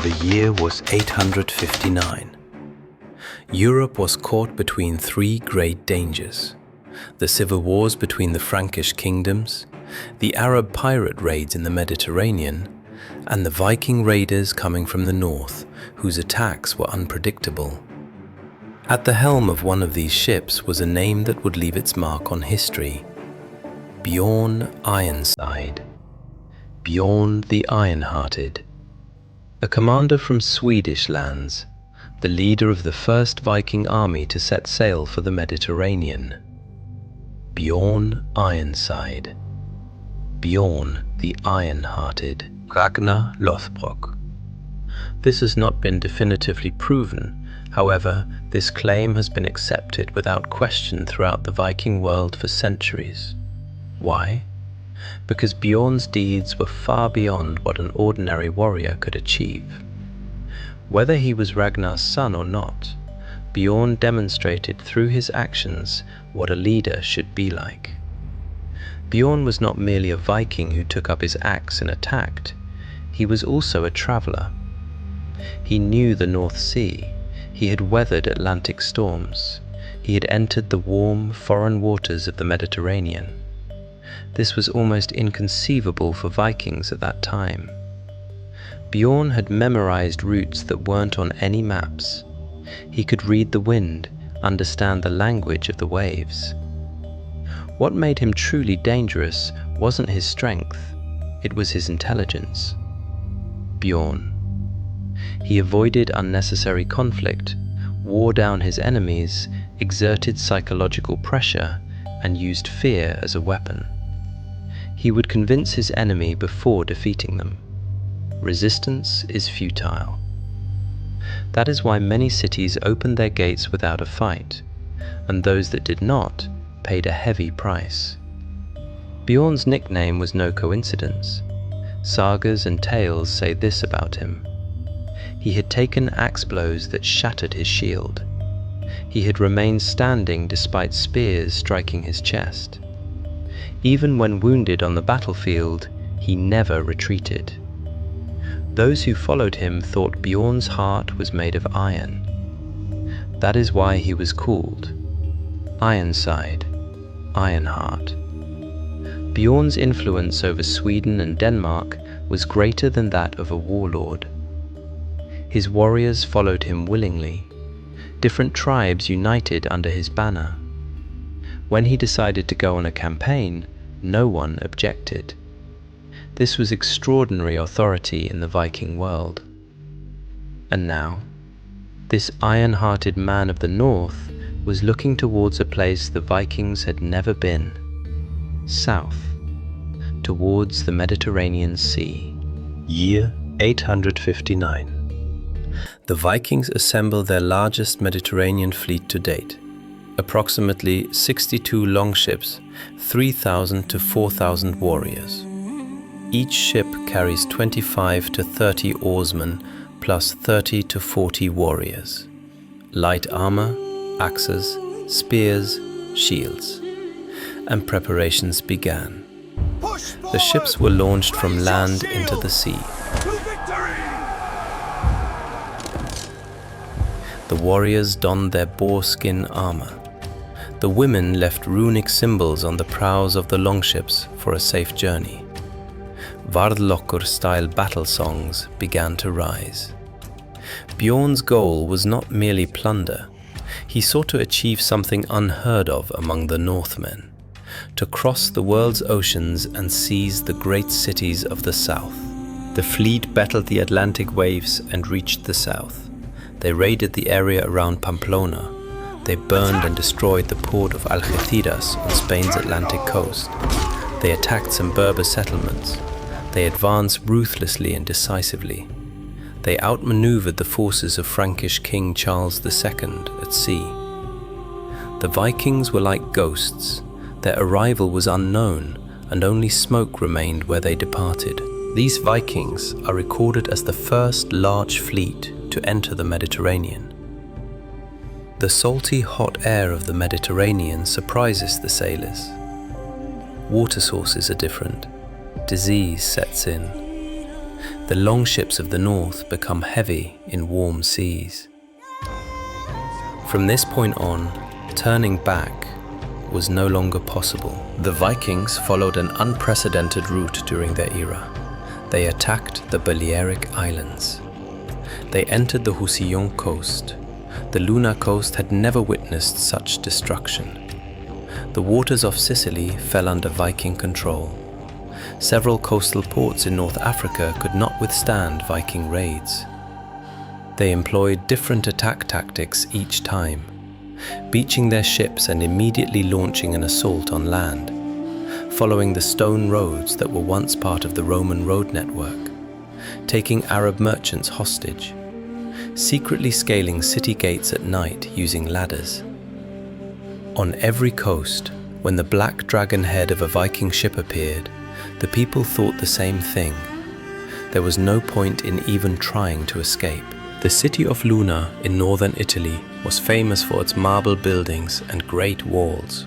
The year was 859. Europe was caught between three great dangers: the civil wars between the Frankish kingdoms, the Arab pirate raids in the Mediterranean, and the Viking raiders coming from the north, whose attacks were unpredictable. At the helm of one of these ships was a name that would leave its mark on history: Bjorn Ironside, Bjorn the Iron-Hearted. A commander from Swedish lands, the leader of the first Viking army to set sail for the Mediterranean. Bjorn Ironside, Bjorn the Iron-Hearted, Ragnar Lothbrok. This has not been definitively proven. However, this claim has been accepted without question throughout the Viking world for centuries. Why? Because Bjorn's deeds were far beyond what an ordinary warrior could achieve. Whether he was Ragnar's son or not, Bjorn demonstrated through his actions what a leader should be like. Bjorn was not merely a Viking who took up his axe and attacked. He was also a traveler. He knew the North Sea. He had weathered Atlantic storms. He had entered the warm, foreign waters of the Mediterranean. This was almost inconceivable for Vikings at that time. Bjorn had memorized routes that weren't on any maps. He could read the wind, understand the language of the waves. What made him truly dangerous wasn't his strength, it was his intelligence. Bjorn. He avoided unnecessary conflict, wore down his enemies, exerted psychological pressure, and used fear as a weapon. He would convince his enemy before defeating them. Resistance is futile. That is why many cities opened their gates without a fight, and those that did not paid a heavy price. Bjorn's nickname was no coincidence. Sagas and tales say this about him: he had taken axe blows that shattered his shield. He had remained standing despite spears striking his chest. Even when wounded on the battlefield, he never retreated. Those who followed him thought Bjorn's heart was made of iron. That is why he was called Ironside, Ironheart. Bjorn's influence over Sweden and Denmark was greater than that of a warlord. His warriors followed him willingly. Different tribes united under his banner. When he decided to go on a campaign, no one objected. This was extraordinary authority in the Viking world. And now, this iron-hearted man of the north was looking towards a place the Vikings had never been: south, towards the Mediterranean Sea. Year 859. The Vikings assembled their largest Mediterranean fleet to date. Approximately 62 longships, 3,000 to 4,000 warriors. Each ship carries 25 to 30 oarsmen plus 30 to 40 warriors. Light armor, axes, spears, shields. And preparations began. The ships were launched from land into the sea. The warriors donned their boarskin armor. The women left runic symbols on the prows of the longships for a safe journey. Vardlokkur-style battle songs began to rise. Bjorn's goal was not merely plunder. He sought to achieve something unheard of among the Northmen: to cross the world's oceans and seize the great cities of the south. The fleet battled the Atlantic waves and reached the south. They raided the area around Pamplona. They burned and destroyed the port of Algeciras on Spain's Atlantic coast. They attacked some Berber settlements. They advanced ruthlessly and decisively. They outmaneuvered the forces of Frankish King Charles II at sea. The Vikings were like ghosts. Their arrival was unknown, and only smoke remained where they departed. These Vikings are recorded as the first large fleet to enter the Mediterranean. The salty, hot air of the Mediterranean surprises the sailors. Water sources are different. Disease sets in. The longships of the north become heavy in warm seas. From this point on, turning back was no longer possible. The Vikings followed an unprecedented route during their era. They attacked the Balearic Islands. They entered the Roussillon coast. The Luna coast had never witnessed such destruction. The waters of Sicily fell under Viking control. Several coastal ports in North Africa could not withstand Viking raids. They employed different attack tactics each time, beaching their ships and immediately launching an assault on land, following the stone roads that were once part of the Roman road network, taking Arab merchants hostage, secretly scaling city gates at night using ladders. On every coast, when the black dragon head of a Viking ship appeared, the people thought the same thing. There was no point in even trying to escape. The city of Luna in northern Italy was famous for its marble buildings and great walls.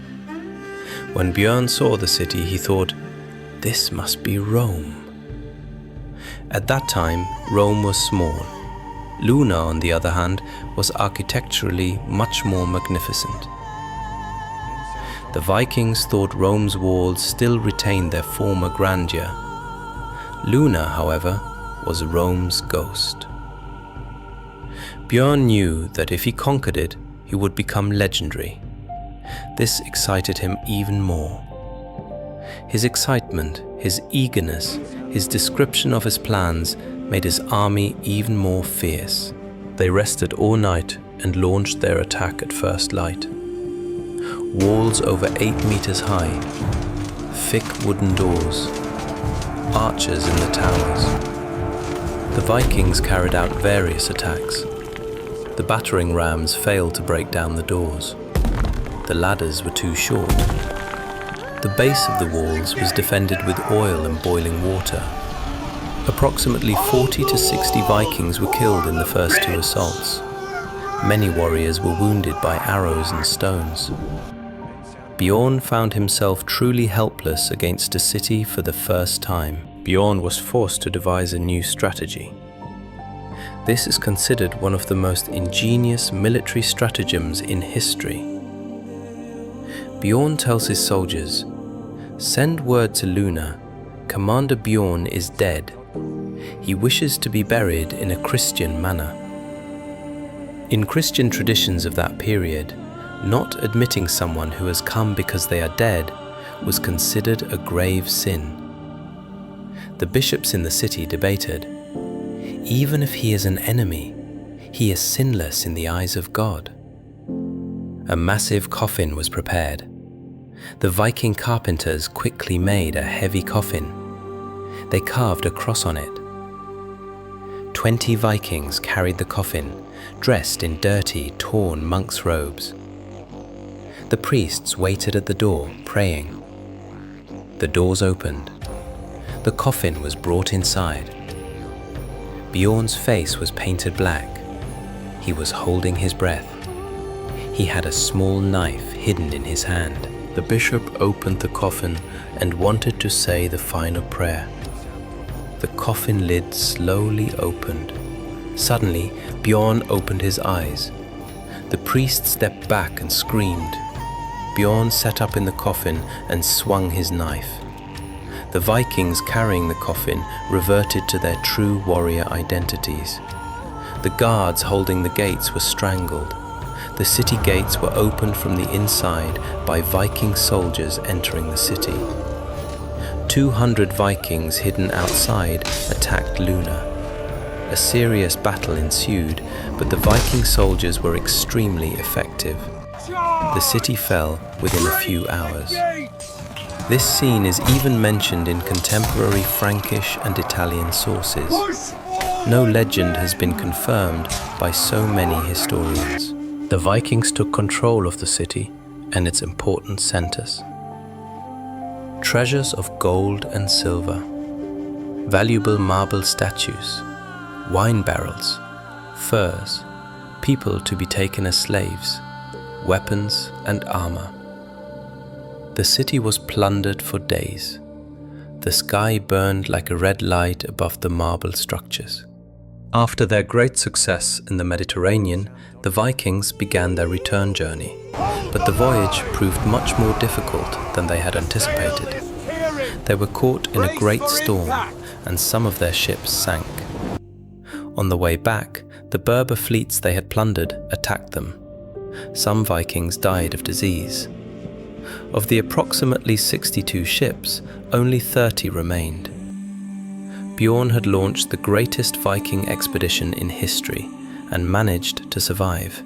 When Bjorn saw the city, he thought, "This must be Rome." At that time, Rome was small. Luna, on the other hand, was architecturally much more magnificent. The Vikings thought Rome's walls still retained their former grandeur. Luna, however, was Rome's ghost. Bjorn knew that if he conquered it, he would become legendary. This excited him even more. His excitement, his eagerness, his description of his plans made his army even more fierce. They rested all night and launched their attack at first light. Walls over 8 meters high, thick wooden doors, archers in the towers. The Vikings carried out various attacks. The battering rams failed to break down the doors. The ladders were too short. The base of the walls was defended with oil and boiling water. Approximately 40 to 60 Vikings were killed in the first two assaults. Many warriors were wounded by arrows and stones. Bjorn found himself truly helpless against a city for the first time. Bjorn was forced to devise a new strategy. This is considered one of the most ingenious military stratagems in history. Bjorn tells his soldiers, "Send word to Luna, Commander Bjorn is dead. He wishes to be buried in a Christian manner." In Christian traditions of that period, not admitting someone who has come because they are dead was considered a grave sin. The bishops in the city debated, "Even if he is an enemy, he is sinless in the eyes of God." A massive coffin was prepared. The Viking carpenters quickly made a heavy coffin. They carved a cross on it. 20 Vikings carried the coffin, dressed in dirty, torn monks' robes. The priests waited at the door, praying. The doors opened. The coffin was brought inside. Bjorn's face was painted black. He was holding his breath. He had a small knife hidden in his hand. The bishop opened the coffin and wanted to say the final prayer. The coffin lid slowly opened. Suddenly, Bjorn opened his eyes. The priest stepped back and screamed. Bjorn sat up in the coffin and swung his knife. The Vikings carrying the coffin reverted to their true warrior identities. The guards holding the gates were strangled. The city gates were opened from the inside by Viking soldiers entering the city. 200 Vikings hidden outside attacked Luna. A serious battle ensued, but the Viking soldiers were extremely effective. The city fell within a few hours. This scene is even mentioned in contemporary Frankish and Italian sources. No legend has been confirmed by so many historians. The Vikings took control of the city and its important centers. Treasures of gold and silver, valuable marble statues, wine barrels, furs, people to be taken as slaves, weapons and armor. The city was plundered for days. The sky burned like a red light above the marble structures. After their great success in the Mediterranean, the Vikings began their return journey, but the voyage proved much more difficult than they had anticipated. They were caught in a great storm, and some of their ships sank. On the way back, the Berber fleets they had plundered attacked them. Some Vikings died of disease. Of the approximately 62 ships, only 30 remained. Bjorn had launched the greatest Viking expedition in history and managed to survive.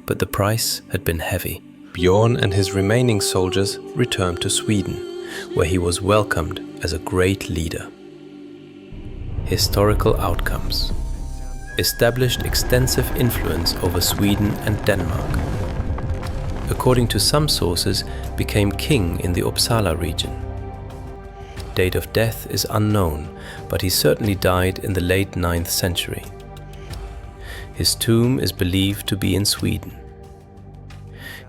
But the price had been heavy. Bjorn and his remaining soldiers returned to Sweden, where he was welcomed as a great leader. Historical outcomes: established extensive influence over Sweden and Denmark. According to some sources, became king in the Uppsala region. Date of death is unknown, but he certainly died in the late 9th century. His tomb is believed to be in Sweden.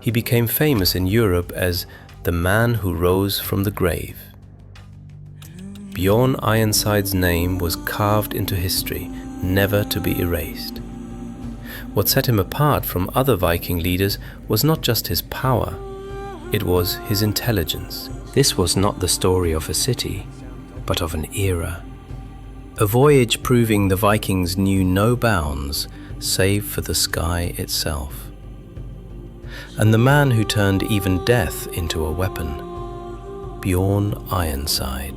He became famous in Europe as the man who rose from the grave. Bjorn Ironside's name was carved into history, never to be erased. What set him apart from other Viking leaders was not just his power, it was his intelligence. This was not the story of a city, but of an era. A voyage proving the Vikings knew no bounds save for the sky itself. And the man who turned even death into a weapon, Bjorn Ironside.